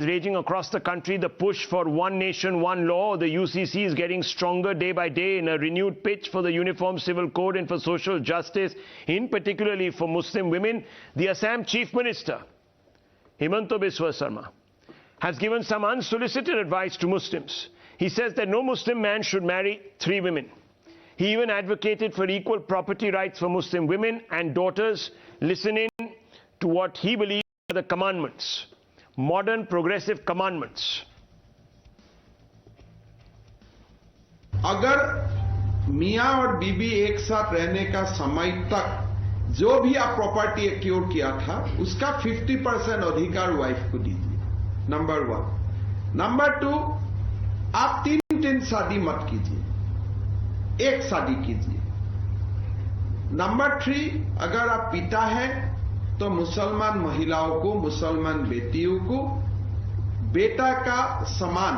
raging across the country. The push for one nation, one law. The UCC is getting stronger day by day in a renewed pitch for the Uniform Civil Code and for social justice, in particularly for Muslim women. The Assam Chief Minister, Himanta Biswa Sharma, has given some unsolicited advice to Muslims. He says that no Muslim man should marry 3 women. He even advocated for equal property rights for Muslim women and daughters. Listen in to what he believes are the commandments. Modern progressive commandments. अगर मियां और बीबी एक साथ रहने का समय तक जो भी आप प्रॉपर्टी एक्योर किया था उसका 50% अधिकार वाइफ को दीजिए, नंबर 1। नंबर 2, आप 3 शादी मत कीजिए, 1 शादी कीजिए। नंबर 3, अगर आप पिता है तो मुसलमान महिलाओं को, मुसलमान बेटियों को बेटा का समान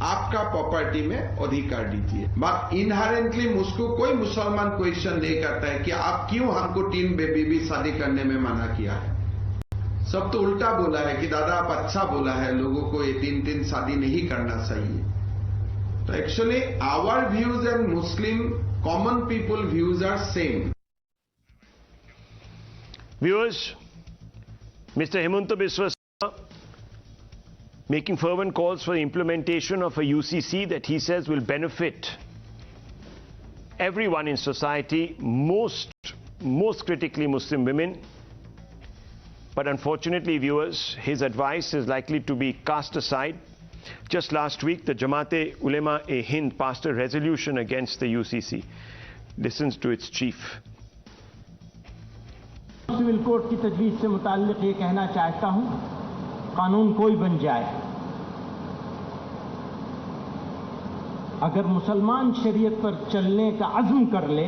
आपका प्रॉपर्टी में अधिकार दीजिए। बट इनहेरेंटली मुझको कोई मुसलमान क्वेश्चन नहीं करता है कि आप क्यों हमको 3 बेबी शादी करने में मना किया है। सब तो उल्टा बोला है कि दादा आप अच्छा बोला है, लोगों को ये 3 शादी नहीं करना चाहिए। तो actually our views and Muslim common people views are same. Viewers, Mr. Hemant Biswa Sharma making fervent calls for the implementation of a UCC that he says will benefit everyone in society, most critically Muslim women. But unfortunately, viewers, his advice is likely to be cast aside. Just last week, the Jamaat-e-Hind passed a resolution against the UCC. Listens to its chief. Civil code की तजवीज़ से मुताल्लिक़ ये कहना चाहता हूं, कानून कोई बन जाए, अगर मुसलमान शरीयत पर चलने का अज़्म कर ले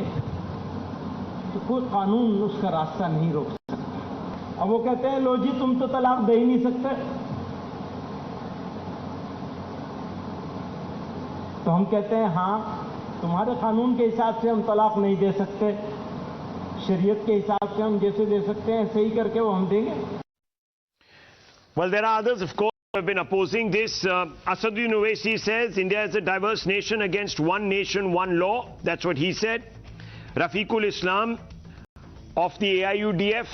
तो कोई कानून उसका रास्ता नहीं रोक सकता। अब वो कहते हैं लो जी तुम तो तलाक दे ही नहीं सकते, तो हम कहते हैं हाँ तुम्हारे कानून के हिसाब से हम तलाक नहीं दे सकते, शरीयत के हिसाब से हम जैसे दे सकते हैं सही करके वो हम देंगे। Well, there are others, of course, who have been opposing this. Asaduddin Owaisi says India is a diverse nation against one nation, one law. That's what he said. Rafiqul Islam of the AIUDF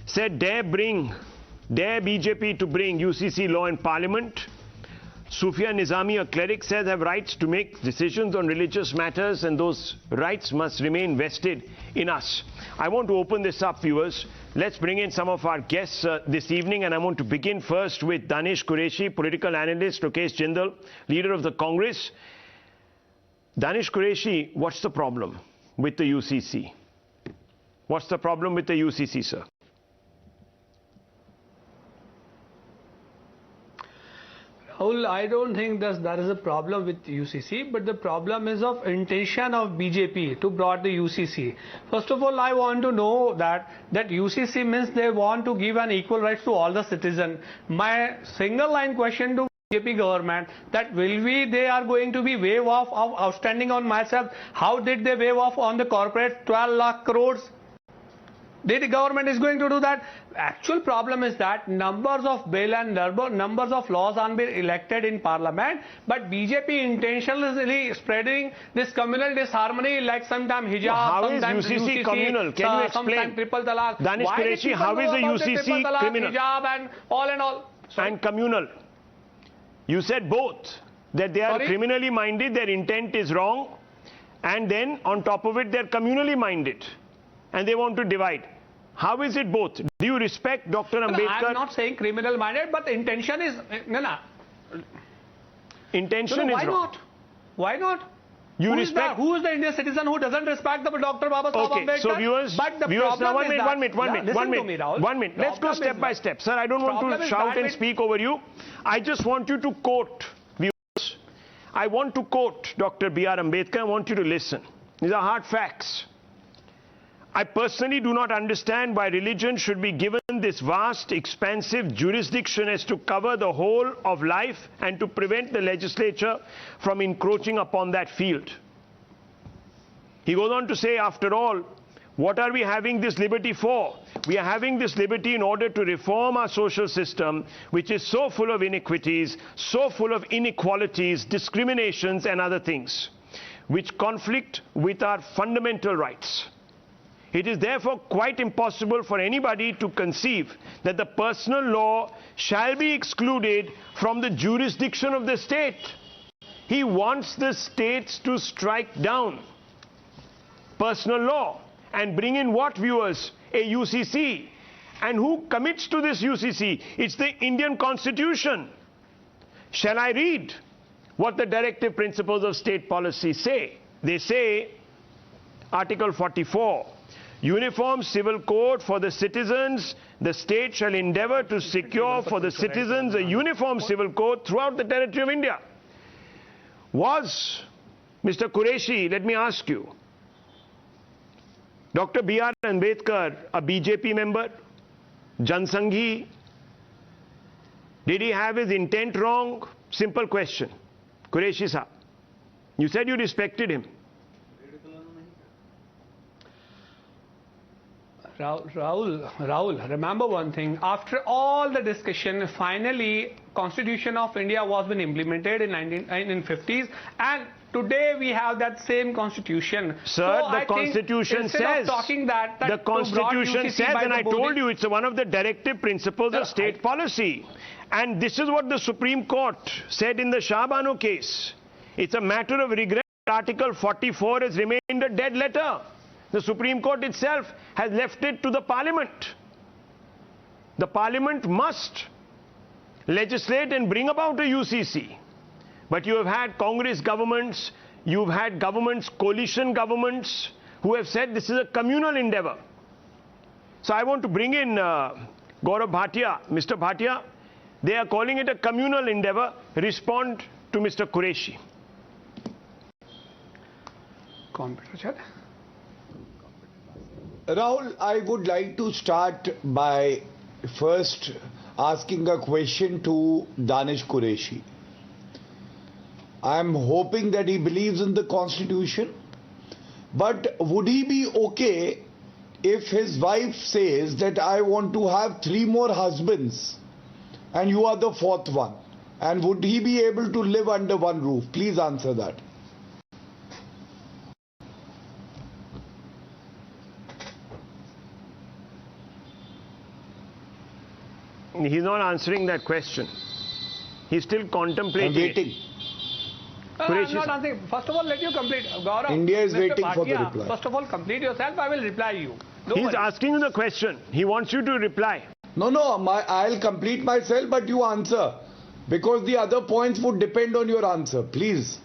said dare BJP to bring UCC law in Parliament. Sufia Nizami, a cleric, says have rights to make decisions on religious matters and those rights must remain vested in us. I want to open this up, viewers. Let's bring in some of our guests this evening, and I want to begin first with Danish Qureshi, political analyst, Lokesh Jindal, leader of the Congress. Danish Qureshi, what's the problem with the UCC? What's the problem with the UCC, sir? Rahul, I don't think there is a problem with UCC, but the problem is of intention of BJP to brought the UCC. First of all, I want to know that UCC means they want to give an equal rights to all the citizens. My single line question to BJP government that they are going to be waive off of outstanding on myself. How did they waive off on the corporate 12 lakh crores? The government is going to do that. Actual problem is that numbers of bill and numbers of laws are being elected in parliament, but BJP intentionally spreading this communal disharmony, like sometimes hijab, how sometimes is UCC communal? Can you explain? Sometimes triple talaq. Danish Qureshi, how is the UCC criminal? Hijab and all. Sorry. And communal. You said both, that they are criminally minded, their intent is wrong, and then on top of it, they're communally minded, and they want to divide. How is it both? Do you respect Dr. Ambedkar? I'm not saying criminal minded, but the intention is Intention is why wrong. Not? Why not? You respect? Who is the Indian citizen who doesn't respect the Dr. Baba Saheb Ambedkar? Okay, so viewers, now one minute. Let's go step by step. Sir, I don't want to shout and speak over you. I just want you to quote, viewers. I want to quote Dr. B.R. Ambedkar. I want you to listen. These are hard facts. I personally do not understand why religion should be given this vast, expansive jurisdiction as to cover the whole of life and to prevent the legislature from encroaching upon that field. He goes on to say, after all, What are we having this liberty for? We are having this liberty in order to reform our social system, which is so full of iniquities, so full of inequalities, discriminations and other things, which conflict with our fundamental rights. It is therefore quite impossible for anybody to conceive that the personal law shall be excluded from the jurisdiction of the state. He wants the states to strike down personal law and bring in what, viewers? A UCC. And who commits to this UCC? It's the Indian Constitution. Shall I read what the directive principles of state policy say? They say, Article 44, Uniform Civil Code for the citizens. The state shall endeavor to secure for the citizens a uniform civil code throughout the territory of India. Was, Mr. Qureshi, let me ask you, Dr. B.R. Ambedkar a BJP member? Jansanghi? Did he have his intent wrong? Simple question. Qureshi sir, you said you respected him. Rahul, remember one thing. After all the discussion, finally, Constitution of India was been implemented in 1950s, and today we have that same Constitution. Sir, so the Constitution says, the Constitution says, and I told you, it's one of the directive principles of state policy. And this is what the Supreme Court said in the Shah Bano case. It's a matter of regret. Article 44 has remained a dead letter. The Supreme Court itself has left it to the Parliament. The Parliament must legislate and bring about a UCC. But you have had Congress governments, you've had governments, coalition governments, who have said this is a communal endeavor. So I want to bring in Gaurav Bhatia. Mr. Bhatia, they are calling it a communal endeavor. Respond to Mr. Qureshi. Rahul, I would like to start by first asking a question to Danish Qureshi. I am hoping that he believes in the Constitution, but would he be okay if his wife says that I want to have 3 more husbands and you are the 4th one? And would he be able to live under one roof? Please answer that. He's not answering that question. He's still contemplating. I'm waiting. I'm not answering. First of all, let you complete. Gaurav, India is Mr. waiting Bhatia, for the reply. First of all, complete yourself. I will reply you. He's asking you the question. He wants you to reply. No, I'll complete myself, but you answer. Because the other points would depend on your answer. Please.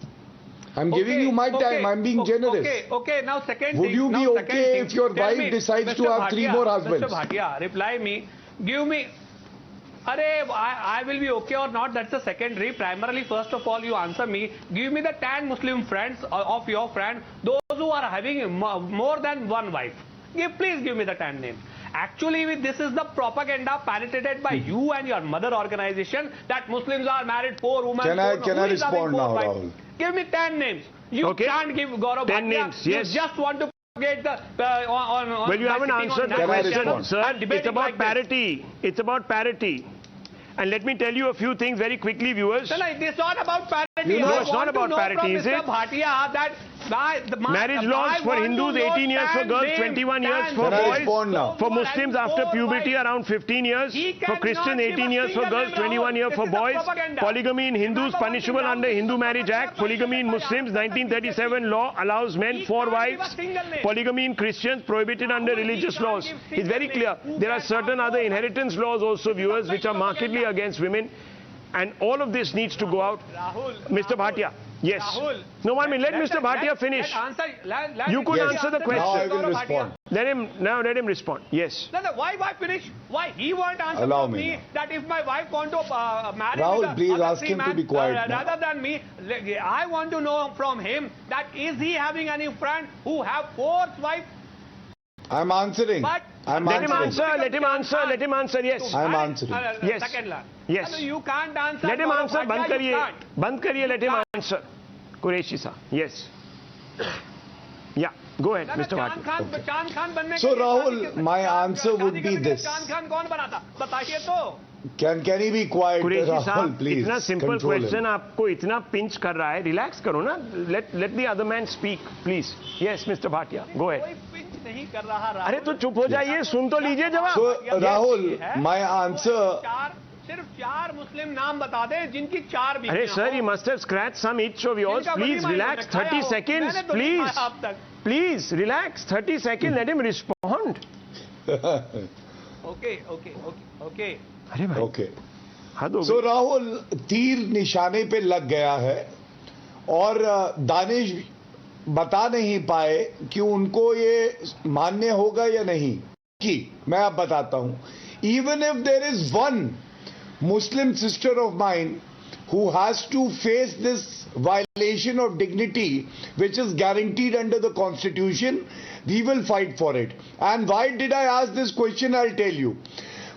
I'm giving you my time. I'm being generous. Okay. Now second Would thing. you be okay if your wife decides to have 3 more husbands? Mr. Bhatia, reply me. Give me... I will be okay or not, that's the secondary. Primarily, first of all, you answer me. Give me the 10 Muslim friends of your friend, those who are having more than one wife. Please give me the 10 names. Actually, this is the propaganda parroted by you and your mother organization that Muslims are married 4 women. Can I respond now, Rahul? Give me 10 names. You can't give Gaurav 10 Bhatia. names, yes. You just want to get the... well, you haven't answered the question, sir. It's about like parity. It's about parity. And let me tell you a few things very quickly, viewers. It's not about parity. No, it's not about parity, is it? Bhatia, that marriage laws for Hindus 18 years, for girls 21 years, for boys, for Muslims after puberty around 15 years, for Christians 18 years, for girls 21 years, for boys. Polygamy in Hindus punishable under Hindu Marriage Act. Polygamy in Muslims 1937 law allows men 4 wives. Polygamy in Christians prohibited under religious laws. It's very clear. There are certain other inheritance laws also, viewers, which are markedly against women. And all of this needs to go out. Mr. Bhatia. Yes. No, I mean, let Mr. Bhatia finish. You could answer the question. Now I will respond. Let him respond. Yes. No, why finish? Why he won't answer Allow me me that if my wife want to marry Rahul, please ask him to be quiet rather than me, I want to know from him that is he having any friend who have 4th wife? I'm answering. But let him answer. Yes. I'm answering. Yes. Second line. Yes. No, you can't answer. Let him answer. Band kariye, let him Can't. answer. Qureshi sir. Yes. Yeah. Go ahead, Mr. Bhatia. So Rahul, my answer would be this. Can he be quiet, Qureshi Rahul, साहब, please? इतना simple Control him. Question आपको इतना pinch कर रहा है, relax करो ना. Let the other man speak, please. Yes, Mr. Bhatia, go ahead. कोई पिंच नहीं कर रहा राहुल. अरे तो चुप हो जाइए, सुन तो लीजिए जवाब. So Rahul, my answer. सिर्फ 4 मुस्लिम नाम बता दें जिनकी 4 बीवियां. अरे sir, you must have scratched some itch of yours. Please relax. 30 seconds, please. Please relax. 30 seconds. Let him respond. Okay. अरे भाई. Okay. हद हो So गई. Rahul, तीर निशाने पे लग गया है और दानिश बता नहीं पाए कि उनको ये मान्य होगा या नहीं. कि मैं अब बताता हूं. Even if there is one Muslim sister of mine who has to face this violation of dignity which is guaranteed under the constitution, we will fight for it. And why did I ask this question? I'll tell you.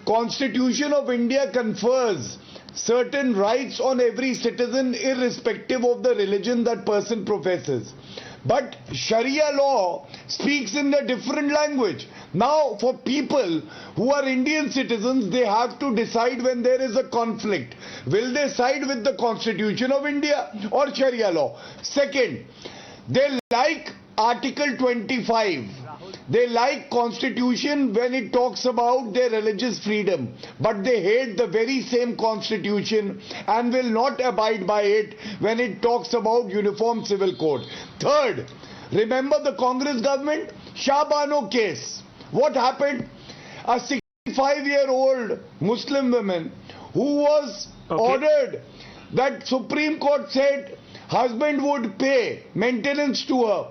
Constitution of India confers certain rights on every citizen irrespective of the religion that person professes. But Sharia law speaks in a different language. Now, for people who are Indian citizens, they have to decide when there is a conflict. Will they side with the Constitution of India or Sharia law? Second, they like Article 25. They like Constitution when it talks about their religious freedom, but they hate the very same Constitution and will not abide by it when it talks about Uniform Civil Code. Third, remember the Congress government? Shahbano case. What happened? A 65-year-old Muslim woman who was ordered that Supreme Court said husband would pay maintenance to her.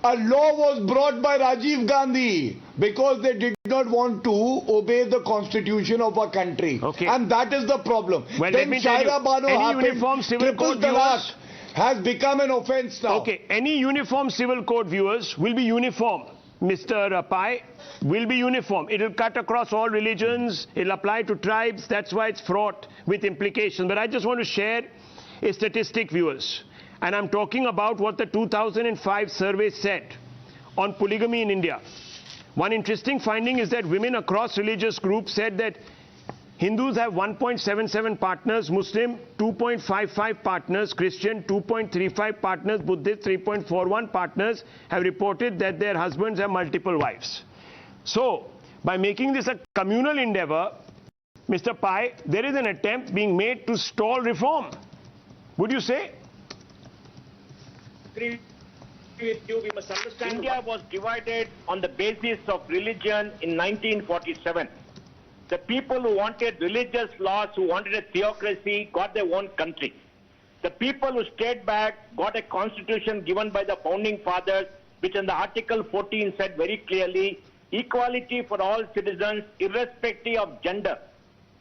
A law was brought by Rajiv Gandhi because they did not want to obey the constitution of our country. Okay. And that is the problem. Well, then let me tell you, Shaira Bano any happened, uniform civil triple code talaq viewers has become an offense now. Okay, any uniform civil code viewers will be uniform. Mr. Pai will be uniform. It will cut across all religions. It will apply to tribes. That's why it's fraught with implications. But I just want to share a statistic, viewers. And I'm talking about what the 2005 survey said on polygamy in India. One interesting finding is that women across religious groups said that Hindus have 1.77 partners, Muslim 2.55 partners, Christian 2.35 partners, Buddhist 3.41 partners have reported that their husbands have multiple wives. So, by making this a communal endeavor, Mr. Pai, there is an attempt being made to stall reform. Would you say? Agree with you. We must understand India was divided on the basis of religion in 1947. The people who wanted religious laws, who wanted a theocracy, got their own country. The people who stayed back got a constitution given by the founding fathers, which in the Article 14 said very clearly, equality for all citizens, irrespective of gender.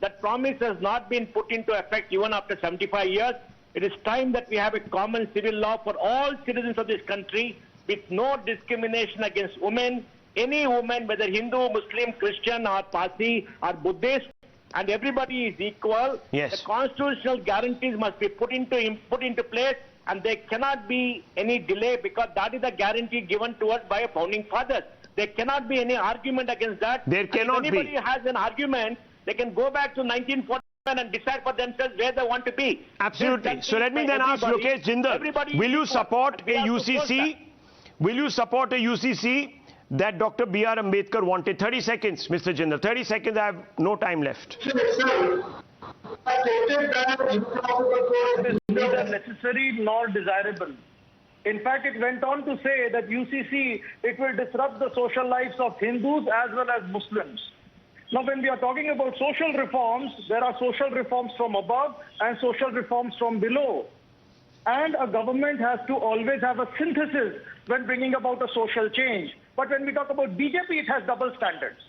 That promise has not been put into effect even after 75 years. It is time that we have a common civil law for all citizens of this country with no discrimination against women, any woman, whether Hindu, Muslim, Christian or Parsi or Buddhist, and everybody is equal. Yes. The constitutional guarantees must be put into place, and there cannot be any delay because that is the guarantee given to us by our founding fathers. There cannot be any argument against that. There cannot if be. anybody has an argument, they can go back to 1947 and decide for themselves where they want to be. Absolutely. So let me then ask Lokesh Jindal, will you support a UCC? Will you support a UCC that Dr. B.R. Ambedkar wanted? 30 seconds, Mr. Jindal. 30 seconds, I have no time left. I stated that it is neither necessary nor desirable. In fact, it went on to say that UCC, it will disrupt the social lives of Hindus as well as Muslims. Now, when we are talking about social reforms, there are social reforms from above and social reforms from below. And a government has to always have a synthesis when bringing about a social change. But when we talk about BJP, it has double standards.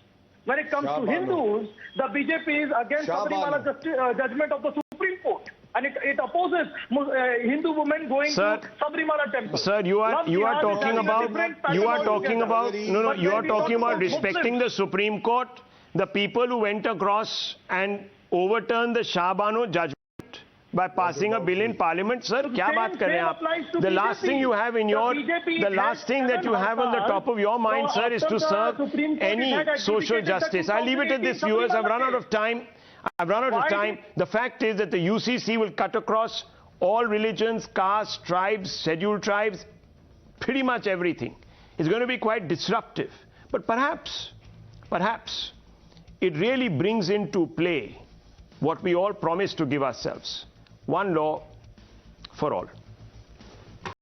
When it comes to Hindus, the BJP is against Sabrimala judgment of the Supreme Court. And it opposes Hindu women going to Sabrimala temple. Sir, you are talking about respecting the Supreme Court. The people who went across and overturned the Shahbano judgment, by passing a bill in parliament, sir? Kya baat kar rahe hain aap? The last thing you have in your, the last thing that you have on the top of your mind, sir, is to serve any social justice. I'll leave it at this, viewers. I've run out of time. The fact is that the UCC will cut across all religions, castes, tribes, scheduled tribes, pretty much everything. It's going to be quite disruptive. But perhaps it really brings into play what we all promised to give ourselves. One law for all.